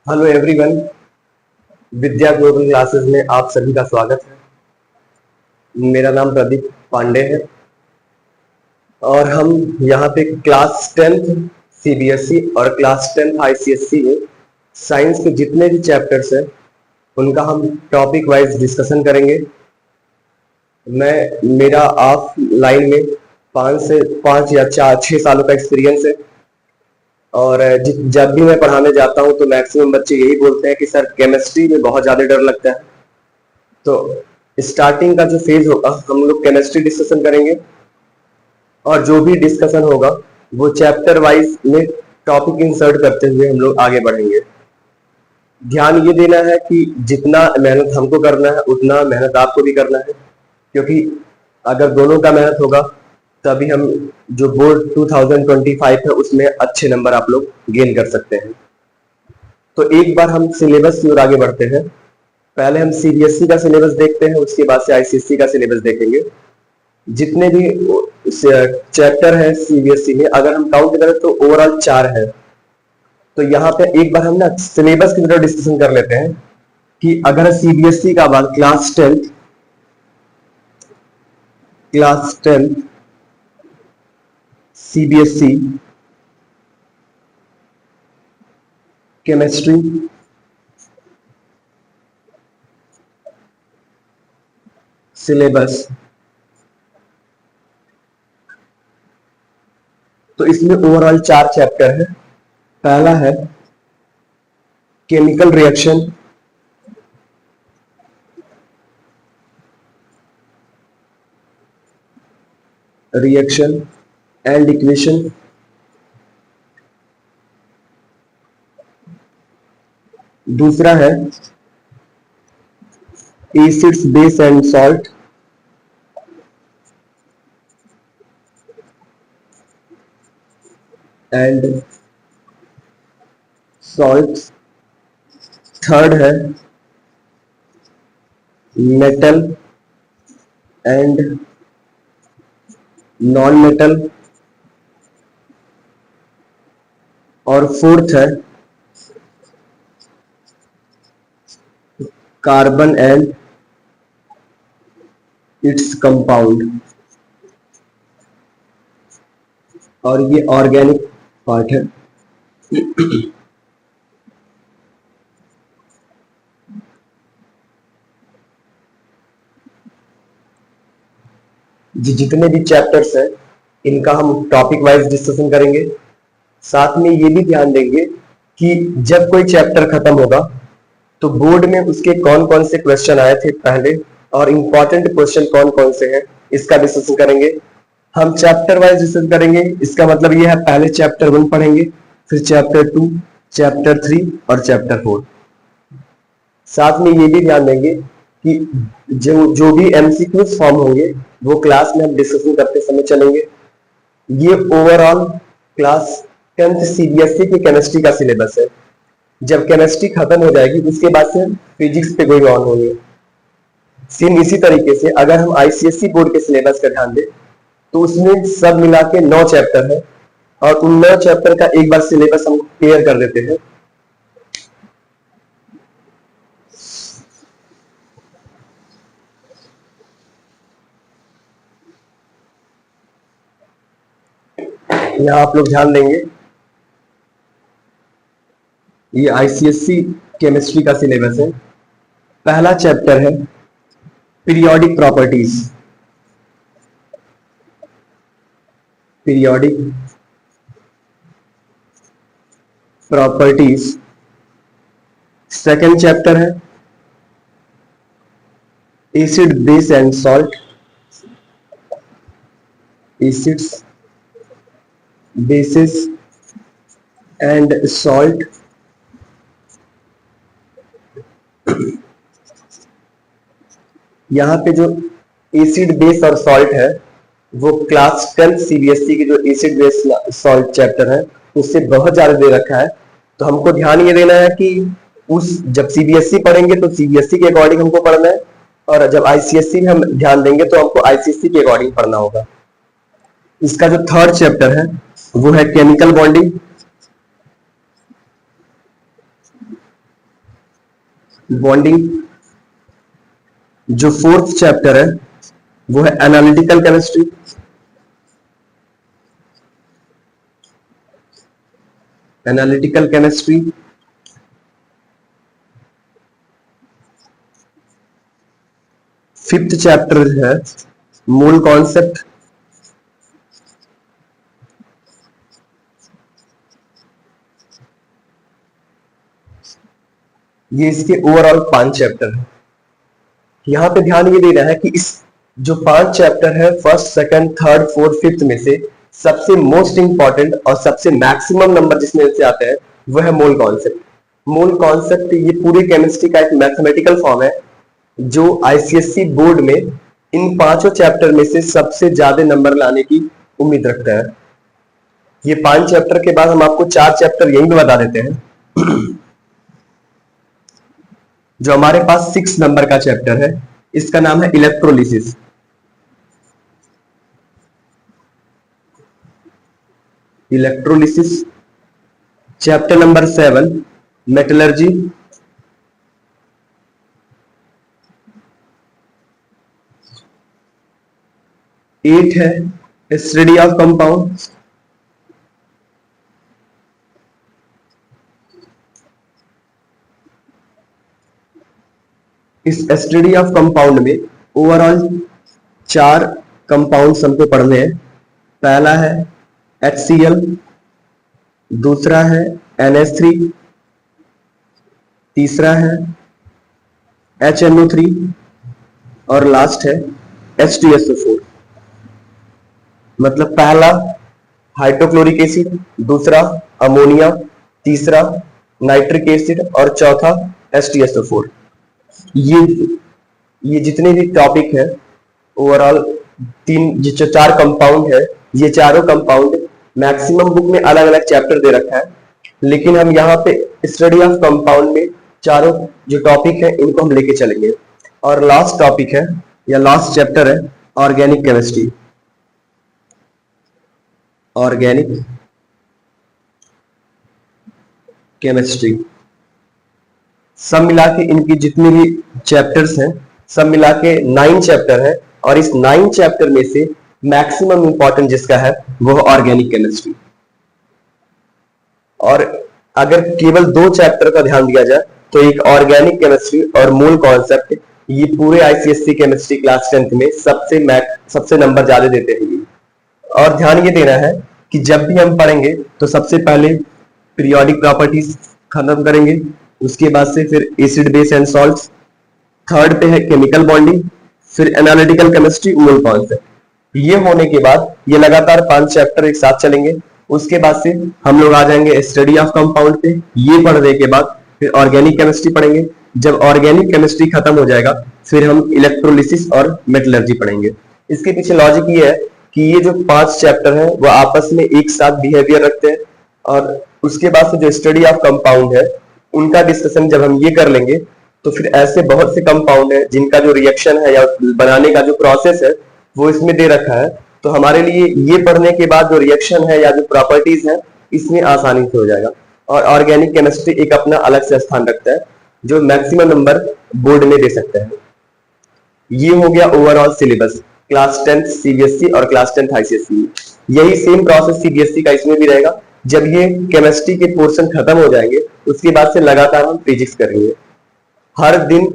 Hello everyone. Vidya global classes में आप सभी का स्वागत है। मेरा नाम प्रदीप पांडे है और हम यहाँ पे क्लास 10th सीबीएसई और क्लास 10th आईसीएसई में साइंस के जितने भी चैप्टर्स हैं उनका हम टॉपिक वाइज डिस्कशन करेंगे। मेरा ऑफ लाइन में 5 या 6 सालों का एक्सपीरियंस है और जब भी मैं पढ़ाने जाता हूँ तो मैक्सिमम बच्चे यही बोलते हैं कि सर केमिस्ट्री में बहुत ज़्यादा डर लगता है। तो स्टार्टिंग का जो फेज होगा हम लोग केमिस्ट्री डिस्कशन करेंगे और जो भी डिस्कशन होगा वो चैप्टर वाइज में टॉपिक इंसर्ट करते हुए हम लोग आगे बढ़ेंगे। ध्यान ये देना है कि जितना मेहनत हमको करना है उतना मेहनत आपको भी करना है, क्योंकि अगर दोनों का मेहनत होगा तभी हम जो बोर्ड 2025 है उसमें अच्छे नंबर आप लोग गेन कर सकते हैं। तो एक बार हम सिलेबस की ओर आगे बढ़ते हैं। पहले हम सीबीएसई का सिलेबस देखते हैं, उसके बाद से आईसीएसई का सिलेबस देखेंगे। जितने भी चैप्टर है सीबीएसई में अगर हम काउंट करें तो ओवरऑल 4 है। तो यहाँ पे एक बार हम ना सिलेबस की तरह डिस्कशन कर लेते हैं कि अगर सीबीएसई का बात क्लास 10 सीबीएसई केमिस्ट्री सिलेबस, तो इसमें ओवरऑल 4 चैप्टर है। पहला है केमिकल रिएक्शन एंड इक्वेशन। दूसरा है acids base and salt. And salt. Third है मेटल एंड नॉन मेटल। और फोर्थ है कार्बन एंड इट्स कंपाउंड, और ये ऑर्गेनिक पार्ट है। जितने भी चैप्टर्स हैं इनका हम टॉपिक वाइज डिस्कशन करेंगे। साथ में ये भी ध्यान देंगे कि जब कोई चैप्टर खत्म होगा तो बोर्ड में उसके कौन कौन से क्वेश्चन आए थे पहले और इंपॉर्टेंट क्वेश्चन कौन कौन से हैं इसका डिस्कशन करेंगे। हम चैप्टर वाइज डिस्कशन करेंगे, इसका मतलब ये है पहले चैप्टर 1 पढ़ेंगे, फिर चैप्टर 2, चैप्टर 3 और चैप्टर 4। साथ में ये भी ध्यान देंगे कि जो भी एमसीक्यूज फॉर्म होंगे वो क्लास में हम डिस्कशन करते समय चलेंगे। ये ओवरऑल क्लास 10th सीबीएसई की केमिस्ट्री का सिलेबस है। जब केमिस्ट्री खत्म हो जाएगी उसके बाद से फिजिक्स पे गोइंग ऑन होंगे। सेम इसी तरीके से अगर हम आईसीएसई बोर्ड के सिलेबस का ध्यान दें तो उसमें सब मिला के 9 चैप्टर है और उन 9 चैप्टर का एक बार सिलेबस हम क्लियर कर देते हैं। यहां आप लोग ध्यान देंगे, ये आईसीएसई केमिस्ट्री का सिलेबस है। पहला चैप्टर है periodic properties. Periodic properties. Second chapter है acid base and salt. Acids bases and salt. यहाँ पे जो एसिड बेस और सॉल्ट है वो क्लास 10 सीबीएसई की जो एसिड बेस सॉल्ट चैप्टर है उससे बहुत ज्यादा दे रखा है। तो हमको ध्यान ये देना है कि जब सीबीएसई पढ़ेंगे तो सीबीएसई के अकॉर्डिंग हमको पढ़ना है, और जब आईसीएसई में हम ध्यान देंगे तो हमको आईसीएसई के अकॉर्डिंग पढ़ना होगा। इसका जो थर्ड चैप्टर है वो है केमिकल बॉन्डिंग। बॉन्डिंग। जो फोर्थ चैप्टर है वो है analytical chemistry. Analytical chemistry. Fifth chapter है मोल कॉन्सेप्ट। ये इसके ओवरऑल 5 चैप्टर है। यहां पे ध्यान ये देना है कि इस जो 5 चैप्टर है first, second, third, fourth, fifth में से सबसे मोस्ट इंपॉर्टेंट और सबसे मैक्सिमम नंबर जिसमें से आते हैं वो है मोल कॉन्सेप्ट। मोल कॉन्सेप्ट ये पूरी केमिस्ट्री का एक मैथमेटिकल फॉर्म है जो आईसीएसई बोर्ड में इन 5 चैप्टर में से सबसे ज्यादा नंबर लाने की उम्मीद रखता है। ये 5 चैप्टर के बाद हम आपको 4 चैप्टर यहीं पे बता देते हैं। जो हमारे पास 6 नंबर का चैप्टर है इसका नाम है electrolysis. Electrolysis. Chapter number 7 metallurgy. Eight है स्टडी ऑफ कंपाउंड। इस स्टडी ऑफ कंपाउंड में ओवरऑल 4 कंपाउंड्स हमको पढ़ने हैं। पहला है HCl, दूसरा है NH3, तीसरा है HNO3 और लास्ट है H2SO4। मतलब पहला हाइड्रोक्लोरिक एसिड, दूसरा अमोनिया, तीसरा नाइट्रिक एसिड और चौथा H2SO4। ये जितने भी टॉपिक है ओवरऑल 4 कंपाउंड है, ये चारों कंपाउंड मैक्सिमम बुक में अलग अलग चैप्टर दे रखा है, लेकिन हम यहाँ पे स्टडी ऑफ कंपाउंड में चारों जो टॉपिक है इनको हम लेके चलेंगे। और लास्ट टॉपिक है या लास्ट चैप्टर है ऑर्गेनिक केमिस्ट्री। ऑर्गेनिक केमिस्ट्री सब मिला के इनकी जितनी भी चैप्टर्स हैं सब मिला के 9 चैप्टर है, और इस 9 चैप्टर में से मैक्सिमम इंपॉर्टेंट जिसका है वो ऑर्गेनिक केमिस्ट्री। और अगर केवल 2 चैप्टर का ध्यान दिया जाए तो एक ऑर्गेनिक केमिस्ट्री और मोल कॉन्सेप्ट, ये पूरे आईसीएससी केमिस्ट्री क्लास 10th में सबसे नंबर ज्यादा देते हैं ये। और ध्यान ये देना है कि जब भी हम पढ़ेंगे तो सबसे पहले पीरियोडिक प्रॉपर्टीज खत्म करेंगे, उसके बाद से फिर acid base and salts, third पे है केमिकल बॉन्डिंग, फिर एनालिटिकल केमिस्ट्री, मोल कॉन्सेप्ट। ये होने के बाद ये लगातार 5 चैप्टर एक साथ चलेंगे। उसके बाद से हम लोग आ जाएंगे स्टडी ऑफ कंपाउंड पे। ये पढ़ने के बाद फिर ऑर्गेनिक केमिस्ट्री पढ़ेंगे। जब ऑर्गेनिक केमिस्ट्री खत्म हो जाएगा फिर हम इलेक्ट्रोलिसिस और मेटलर्जी पढ़ेंगे। इसके पीछे लॉजिक ये है कि ये जो 5 चैप्टर है वो आपस में एक साथ बिहेवियर रखते हैं, और उसके बाद से जो स्टडी ऑफ कंपाउंड है उनका डिस्कशन जब हम ये कर लेंगे तो फिर ऐसे बहुत से कंपाउंड है जिनका जो रिएक्शन है या बनाने का जो प्रोसेस है वो इसमें दे रखा है। तो हमारे लिए ये पढ़ने के बाद जो रिएक्शन है या जो प्रॉपर्टीज है इसमें आसानी से हो जाएगा। और ऑर्गेनिक केमिस्ट्री एक अपना अलग से स्थान रखता है जो मैक्सिमम नंबर बोर्ड में दे सकता है। ये हो गया overall syllabus class 10th CBSE और क्लास 10th आईसीएसई। यही सेम प्रोसेस सीबीएसई का इसमें भी रहेगा। जब ये केमिस्ट्री के पोर्शन खत्म हो जाएंगे उसके बाद से लगातार हम फिजिक्स करेंगे। हर दिन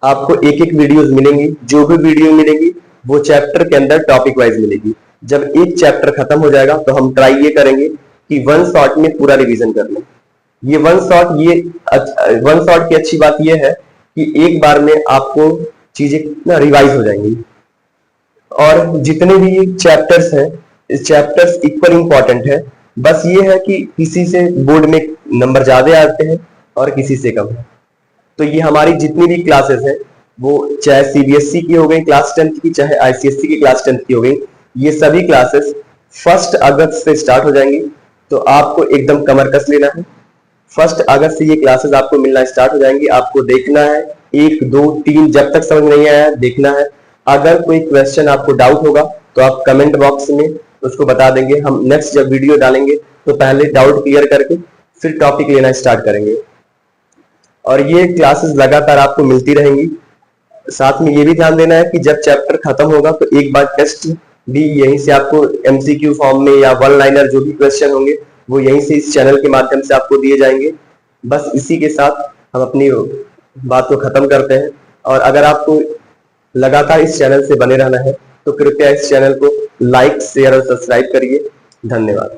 आपको एक एक वीडियोस मिलेंगी, जो भी वीडियो मिलेगी वो चैप्टर के अंदर टॉपिक वाइज मिलेगी। जब एक चैप्टर खत्म हो जाएगा तो हम ट्राई ये करेंगे कि वन शॉट में पूरा रिवीजन कर लें। ये वन शॉट की अच्छी बात ये है कि एक बार में आपको चीजें ना रिवाइज हो जाएंगी। और जितने भी चैप्टर्स हैं इस चैप्टर्स इक्वल इंपॉर्टेंट है, बस ये है कि किसी से बोर्ड में नंबर ज्यादा आते हैं और किसी से कम। तो ये हमारी जितनी भी क्लासेस हैं वो चाहे सीबीएसई की हो गई क्लास 10th की, चाहे आईसीएसई की क्लास 10th की हो गई, ये सभी क्लासेस 1 अगस्त से स्टार्ट हो जाएंगी। तो आपको एकदम कमर कस लेना है। 1 अगस्त से ये क्लासेस आपको मिलना स्टार्ट हो जाएंगी। आपको देखना है 1 2 3 जब तक समझ नहीं आया देखना है। अगर कोई क्वेश्चन आपको डाउट होगा तो आप कमेंट बॉक्स में उसको बता देंगे। हम नेक्स्ट जब वीडियो डालेंगे तो पहले डाउट क्लियर करके फिर टॉपिक लेना स्टार्ट करेंगे। और ये क्लासेस लगातार आपको मिलती रहेंगी। साथ में ये भी ध्यान देना है कि जब चैप्टर खत्म होगा तो एक बार टेस्ट भी यहीं से आपको एमसीक्यू फॉर्म में या वन लाइनर जो भी क्वेश्चन होंगे वो यहीं से इस चैनल के माध्यम से आपको दिए जाएंगे। बस इसी के साथ हम अपनी बात को खत्म करते हैं। और अगर आपको लगातार इस चैनल से बने रहना है तो कृपया इस चैनल को लाइक, शेयर और सब्सक्राइब करिए। धन्यवाद।